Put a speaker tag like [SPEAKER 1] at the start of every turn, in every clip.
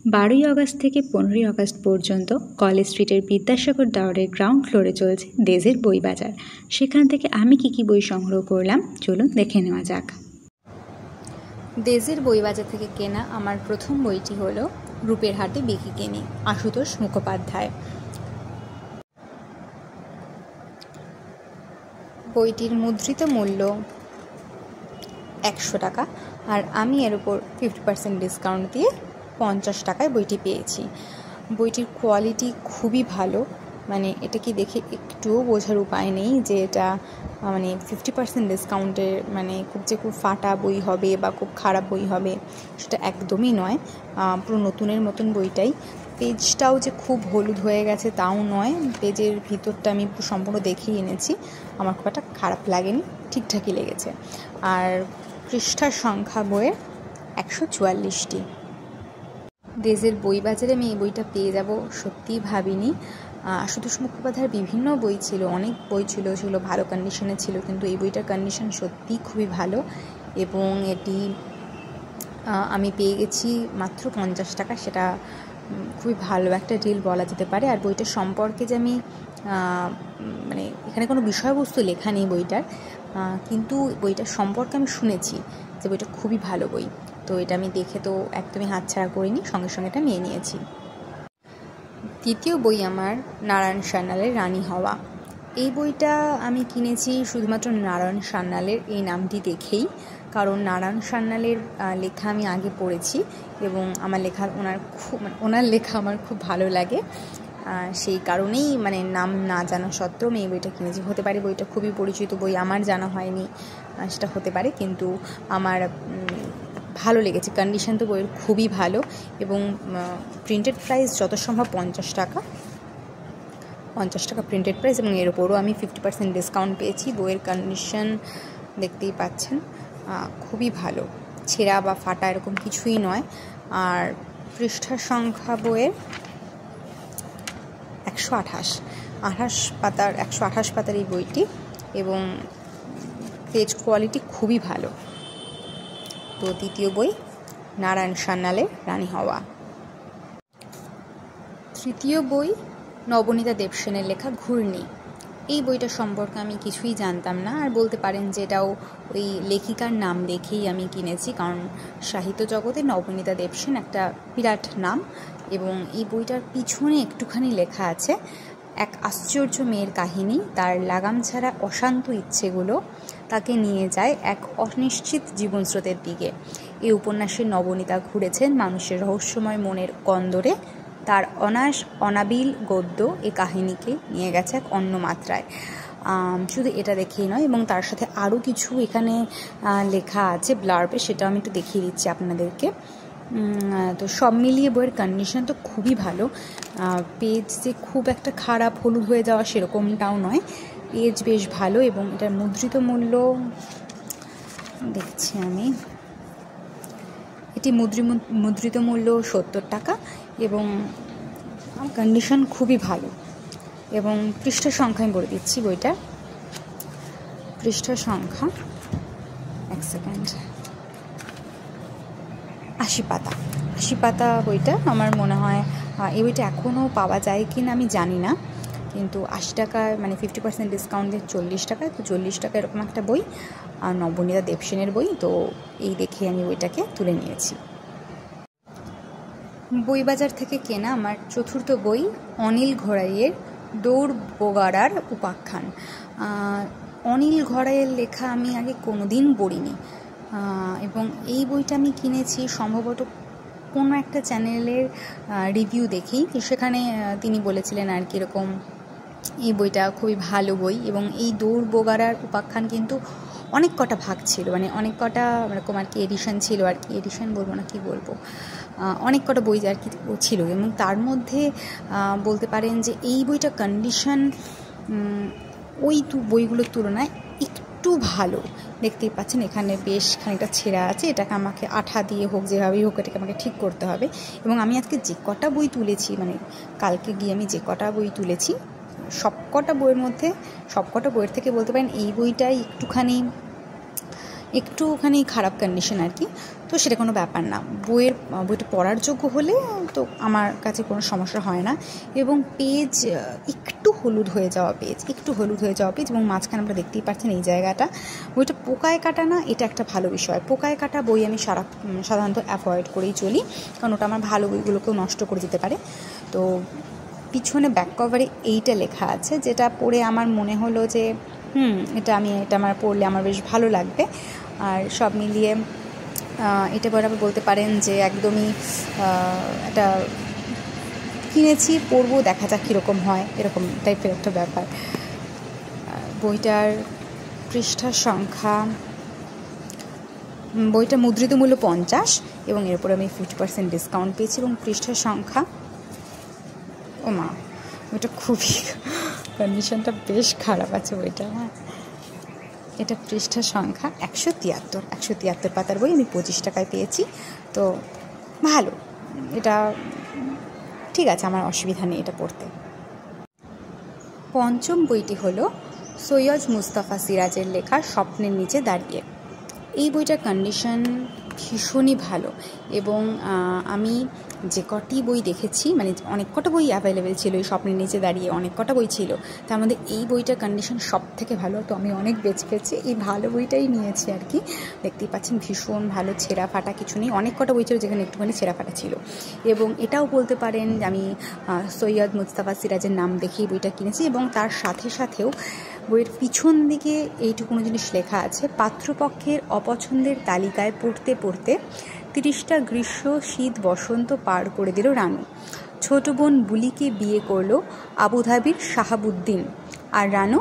[SPEAKER 1] 12ই August থেকে 15ই August পর্যন্ত college স্ট্রিটের বিদ্যাসাগর টাওয়ারের গ্রাউন্ড ফ্লোরে চলছে ডেজের বই বাজার। সেখান থেকে আমি কী বই সংগ্রহ করলাম চলুন দেখে নেওয়া যাক। ডেজের বই বাজার থেকে কেনা আমার প্রথম বইটি হলো রূপের হাটে বিকিকিনি, আশুতোষ মুখোপাধ্যায়। বইটির মুদ্রিত মূল্য 100 টাকা, আর আমি এর উপর 50% ডিসকাউন্ট দিয়ে 50 টাকায় বইটি পেয়েছি। বইটির কোয়ালিটি খুবই ভালো, মানে এটা কি দেখে একটুও বোঝার উপায় নেই যে এটা 50% ডিসকাউন্টের খুব ফাটা বই হবে বা খুব খারাপ বই হবে, সেটা একদমই নয়। পুরো নতুনের মতন বইটাই। পেজটাও যে খুব হলুদ হয়ে গেছে তাও নয়, পেজের ভিতরটা আমি সম্পূর্ণ দেখেই এনেছি, আমার খুব একটা খারাপ লাগেনি, ঠিকঠাকই লেগেছে। আর পৃষ্ঠার সংখ্যা বইয়ের 144টি। ডেজের বই বাজারে আমি এই বইটা পেয়ে যাব সত্যিই ভাবিনি। আশুতোষ মুখোপাধ্যায়ের বিভিন্ন বই ছিল, অনেক বই ছিল যেগুলো ভালো কন্ডিশনে ছিল, কিন্তু এই বইটার কন্ডিশন সত্যিই খুবই ভালো এবং এটি আমি পেয়ে গেছি মাত্র 50 টাকা। সেটা খুবই ভালো একটা ডিল বলা যেতে পারে। আর বইটার সম্পর্কে যে আমি এখানে কোনো বিষয়বস্তু লেখা নেই বইটার, কিন্তু বইটার সম্পর্কে আমি শুনেছি যে বইটা খুবই ভালো বই, তো এটা আমি দেখে তো একদমই হাতছাড়া করিনি, সঙ্গে সঙ্গে এটা নিয়ে নিয়েছি। দ্বিতীয় বই আমার নারায়ণ সান্যালের রানী হওয়া। এই বইটা আমি কিনেছি শুধুমাত্র নারায়ণ সান্যালের এই নামটি দেখেই, কারণ নারায়ণ সান্যালের লেখা আমি আগে পড়েছি এবং আমার লেখা ওনার লেখা আমার খুব ভালো লাগে। সেই কারণেই নাম না জানা সত্ত্বেও আমি এই বইটা কিনেছি। হতে পারে বইটা খুবই পরিচিত বই, আমার জানা হয়নি, সেটা হতে পারে, কিন্তু আমার ভালো লেগেছে। কন্ডিশন তো বইয়ের খুবই ভালো এবং প্রিন্টেড প্রাইস যত সম্ভব 50 টাকা প্রিন্টেড প্রাইস, এবং এর ওপরও আমি 50% ডিসকাউন্ট পেয়েছি। বইয়ের কন্ডিশন দেখতেই পাচ্ছেন, খুবই ভালো, ছেঁড়া বা ফাটা এরকম কিছুই নয়। আর পৃষ্ঠার সংখ্যা বইয়ের 128 পাতার এই বইটি, এবং পেজ কোয়ালিটি খুবই ভালো। তো দ্বিতীয় বই নারায়ণ সান্যালের রানী হওয়া। তৃতীয় বই নবনীতা দেবসেনের লেখা ঘূর্ণি। এই বইটা সম্পর্কে আমি কিছুই জানতাম না, আর বলতে পারেন যে এটাও ওই লেখিকার নাম দেখেই আমি কিনেছি, কারণ সাহিত্য জগতে নবনীতা দেবসেন একটা বিরাট নাম। এবং এই বইটার পিছনে একটুখানি লেখা আছে, এক আশ্চর্য মেয়ের কাহিনী, তার লাগাম ছাড়া অশান্ত ইচ্ছেগুলো তাকে নিয়ে যায় এক অনিশ্চিত জীবনস্রোতের দিকে। এই উপন্যাসে নবনীতা ঘুরেছেন মানুষের রহস্যময় মনের কন্দরে, তার অনাবিল গদ্য এই কাহিনীকে নিয়ে গেছে এক অন্য মাত্রায়। শুধু এটা দেখেই নয়, এবং তার সাথে আরও কিছু এখানে লেখা আছে ব্লার্বে, সেটাও আমি একটু দেখিয়ে দিচ্ছি আপনাদেরকে। তো সব মিলিয়ে বইয়ের কন্ডিশন তো খুবই ভালো। পেজ যে খুব একটা খারাপ হলুদ হয়ে যাওয়া সেরকমটাও নয়, পেজ বেশ ভালো। এবং এটার মুদ্রিত মূল্য দেখছি আমি, এটি মুদ্রিত মূল্য 70 টাকা এবং কন্ডিশন খুবই ভালো। এবং পৃষ্ঠার সংখ্যা আমি বলে দিচ্ছি, বইটার পৃষ্ঠার সংখ্যা 80 পাতা বইটা। আমার মনে হয় এই বইটা এখনও পাওয়া যায় কি না আমি জানি না, কিন্তু 80 টাকায় 50% ডিসকাউন্ট দিয়ে 40 টাকায়, তো 40 টাকা এরকম একটা বই, আর নবনীতা দেবসেনের বই, তো এই দেখে আমি বইটাকে তুলে নিয়েছি। বই বাজার থেকে কেনা আমার চতুর্থ বই অনিল ঘোড়াইয়ের দৌড় বোগাড়ার উপাখ্যান। অনিল ঘোড়াইয়ের লেখা আমি আগে কোনোদিন পড়িনি, এবং এই বইটা আমি কিনেছি সম্ভবত কোনো একটা চ্যানেলের রিভিউ দেখেই। সেখানে তিনি বলেছিলেন আর কি এরকম এই বইটা খুবই ভালো বই, এবং এই দৌড় বোগাড়ার উপাখ্যান কিন্তু অনেক কটা ভাগ ছিল, অনেক কটা এরকম আর কি এডিশন ছিল, আর কি এডিশন বলবো না কি বলবো, অনেক কটা বই আর কি ছিল, এবং তার মধ্যে বলতে পারেন যে এই বইটা কন্ডিশন ওই বইগুলোর তুলনায় একটু ভালো। দেখতেই পাচ্ছেন এখানে বেশ খানিকটা ছেঁড়া আছে, এটাকে আমাকে আঠা দিয়ে হোক যেভাবেই হোক এটাকে আমাকে ঠিক করতে হবে। এবং আমি আজকে যে কটা বই তুলেছি, কালকে গিয়ে আমি যে কটা বই তুলেছি, সবকটা বইয়ের থেকে বলতে পারেন এই বইটাই একটুখানি খারাপ কন্ডিশন আর কি। তো সেটা কোনো ব্যাপার না। বইটা পড়ার যোগ্য হলে তো আমার কাছে কোনো সমস্যা হয় না। এবং পেজ একটু হলুদ হয়ে যাওয়া পেজ এবং মাঝখানে আমরা দেখতেই পাচ্ছেন এই জায়গাটা, বইটা পোকায় কাটা না, এটা একটা ভালো বিষয়। পোকায় কাটা বই আমি সাধারণত অ্যাভয়েড করেই চলি, কারণ ওটা আমার ভালো বইগুলোকেও নষ্ট করে দিতে পারে। তো পিছনে ব্যাক কভারে এইটা লেখা আছে, যেটা পড়ে আমার মনে হলো যে এটা আমার পড়লে আমার বেশ ভালো লাগবে। আর সব মিলিয়ে এটা বরাবর বলতে পারেন যে একদমই একটা কিনেছি, পড়বো, দেখা যাক কীরকম হয়, এরকম টাইপের একটা ব্যাপার। বইটার পৃষ্ঠার সংখ্যা, বইটা মুদ্রিত মূল্য 50 এবং এর উপরে আমি 50% ডিসকাউন্ট পেয়েছি। এবং পৃষ্ঠার সংখ্যা, ও মা, বইটা খুবই কন্ডিশনটা বেশ খারাপ আছে বইটা। হ্যাঁ, এটা পৃষ্ঠা সংখ্যা 173 পাতার বই, আমি 25 টাকায় পেয়েছি। তো ভালো, এটা ঠিক আছে, আমার অসুবিধা নেই এটা পড়তে। পঞ্চম বইটি হলো সৈয়দ মুস্তাফা সিরাজের লেখা স্বপ্নের নিচে দাঁড়িয়ে। এই বইটার কন্ডিশন ভীষণই ভালো এবং আমি যে কটি বই দেখেছি, মানে অনেক কটা বই অ্যাভেলেবেল ছিল এই স্বপ্নের নিচে দাঁড়িয়ে, অনেক কটা বই ছিল, তার মধ্যে এই বইটার কন্ডিশন সব থেকে ভালো। তো আমি অনেক বেছে পেয়েছি, এই ভালো বইটাই নিয়েছি আর কি। দেখতেই পাচ্ছেন ভীষণ ভালো, ছেঁড়া ফাটা কিছু নেই। অনেক কটা বই ছিল যেখানে একটুখানি ছেঁড়া ফাটা ছিল। এবং এটাও বলতে পারেন যে আমি সৈয়দ মুস্তাফা সিরাজের নাম দেখেই বইটা কিনেছি। এবং তার সাথেও বইয়ের পিছন দিকে এইটুকুনো জিনিস লেখা আছে, পাত্রপক্ষের অপছন্দের তালিকায় পড়তে পড়তে 30টা গ্রীষ্ম, শীত, বসন্ত পার করে দিল রানু। ছোট বোন বুলিকে বিয়ে করলো আবুধাবির শাহাবুদ্দিন। আর রানু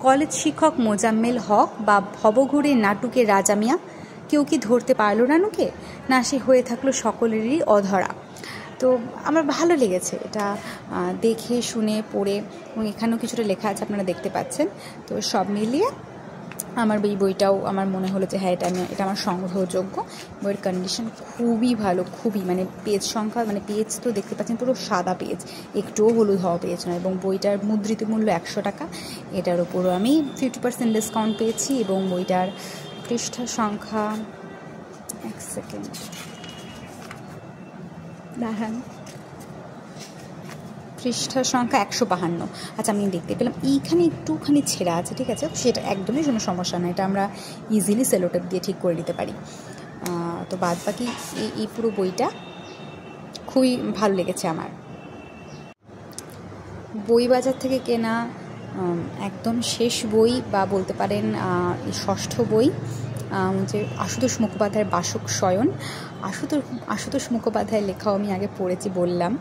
[SPEAKER 1] কলেজ শিক্ষক মোজাম্মেল হক বা ভবঘুরে নাটুকে রাজা মিয়া। কেউ কি ধরতে পারলো রানুকে? না, সে হয়ে থাকলো সকলেরই অধরা। তো আমার ভালো লেগেছে এটা দেখে শুনে পড়ে, এবং এখানেও কিছুটা লেখা আছে আপনারা দেখতে পাচ্ছেন। তো সব মিলিয়ে আমার এই বইটাও আমার মনে হলো যে হ্যাঁ, এটা আমার সংগ্রহযোগ্য। বইয়ের কন্ডিশন খুবই ভালো, খুবই, মানে পেজ সংখ্যা, মানে পেজ তো দেখতে পাচ্ছেন পুরো সাদা পেজ, একটুও হলুদ হওয়া পেজ নয়। এবং বইটার মুদ্রিত মূল্য 100 টাকা, এটার উপরও আমি 50% ডিসকাউন্ট পেয়েছি। এবং বইটার পৃষ্ঠা সংখ্যা, এক সেকেন্ড দেখান, পৃষ্ঠা সংখ্যা 152। আচ্ছা, আমি দেখতে পেলাম এইখানে একটুখানি ছেঁড়া আছে, ঠিক আছে, সেটা একদমই কোনো সমস্যা না, এটা আমরা ইজিলি সেলোটেপ দিয়ে ঠিক করে নিতে পারি। তো বাদ বাকি এই পুরো বইটা খুবই ভালো লেগেছে আমার। বই বাজার থেকে কেনা একদম শেষ বই, বা বলতে পারেন এই ষষ্ঠ বই, যে আশুতোষ মুখোপাধ্যায়ের বাসক শয়ন। আশুতোষ মুখোপাধ্যায়ের লেখাও আমি আগে পড়েছি বললাম।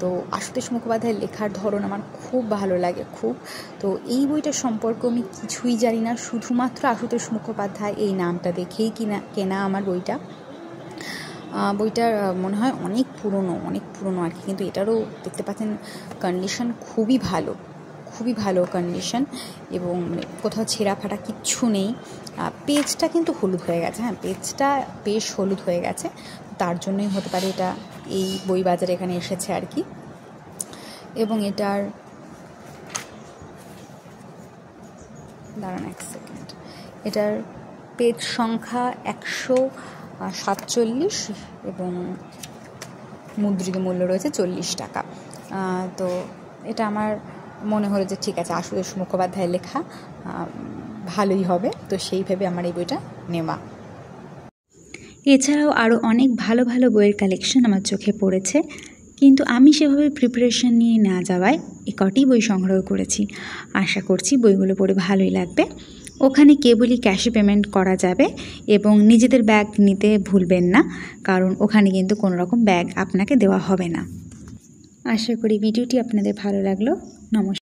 [SPEAKER 1] তো আশুতোষ মুখোপাধ্যায়ের লেখার ধরন আমার খুব ভালো লাগে, খুব। তো এই বইটার সম্পর্কে আমি কিছুই জানি না, শুধুমাত্র আশুতোষ মুখোপাধ্যায় এই নামটা দেখেই কেনা আমার বইটা। বইটার মনে হয় অনেক পুরনো আর কি, কিন্তু এটারও দেখতে পাচ্ছেন কন্ডিশন খুবই ভালো কন্ডিশন, এবং কোথাও ছেঁড়া ফাটা কিচ্ছু নেই। পেজটা কিন্তু হলুদ হয়ে গেছে, হ্যাঁ, পেজটা বেশ হলুদ হয়ে গেছে, তার জন্যই হতে পারে এটা এই বই বাজারে এখানে এসেছে আর কি। এবং এটার দাঁড়ান এক সেকেন্ড, এটার পেজ সংখ্যা 147 এবং মুদ্রিত মূল্য রয়েছে 40 টাকা। তো এটা আমার মনে হলো যে ঠিক আছে, আশুতোষ মুখোপাধ্যায়ের লেখা ভালোই হবে, তো সেই ভেবে আমার এই বইটা নেওয়া।
[SPEAKER 2] এছাড়াও আরও অনেক ভালো ভালো বইয়ের কালেকশন আমার চোখে পড়েছে, কিন্তু আমি সেভাবে প্রিপারেশন নিয়ে না যাওয়ায় কটি বই সংগ্রহ করেছি। আশা করছি বইগুলো পড়ে ভালোই লাগবে। ওখানে কেবলই ক্যাশে পেমেন্ট করা যাবে এবং নিজেদের ব্যাগ নিতে ভুলবেন না, কারণ ওখানে কিন্তু কোনো রকম ব্যাগ আপনাকে দেওয়া হবে না। আশা করি ভিডিওটি আপনাদের ভালো লাগলো। নমস্কার।